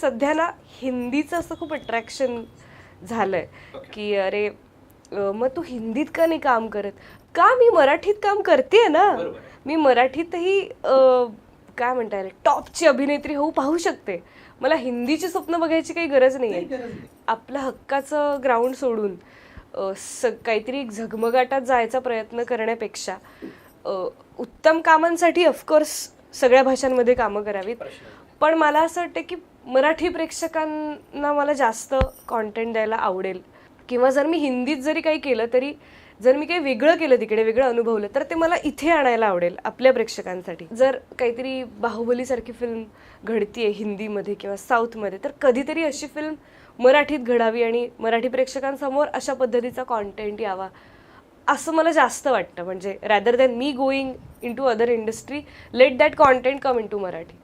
सध्या ना हिंदीचं असं खूप अट्रॅक्शन झालंय की अरे मग तू हिंदीत का नाही काम करत का मी मराठीत काम करते ना. मी मराठीतही काय म्हणता येईल टॉपची अभिनेत्री होऊ पाहू शकते. मला हिंदीची स्वप्न बघायची काही गरज नाही आहे. आपलं हक्काचं ग्राउंड सोडून काहीतरी झगमगाटात जायचा प्रयत्न करण्यापेक्षा उत्तम कामांसाठी ऑफकोर्स सगळ्या भाषांमध्ये कामं करावीत. पण मला असं वाटतं की मराठी प्रेक्षकांना मला जास्त कॉन्टेंट द्यायला आवडेल. किंवा जर मी हिंदीत जरी काही केलं तरी जर मी काही वेगळं केलं तिकडे वेगळं अनुभवलं तर ते मला इथे आणायला आवडेल आपल्या प्रेक्षकांसाठी. जर काहीतरी बाहुबलीसारखी फिल्म घडतीये हिंदीमध्ये किंवा साऊथमध्ये तर कधीतरी अशी फिल्म मराठीत घडावी आणि मराठी प्रेक्षकांसमोर अशा पद्धतीचा कॉन्टेंट यावा असं मला जास्त वाटतं. म्हणजे रॅदर दॅन मी going into other industry let that content come into Marathi.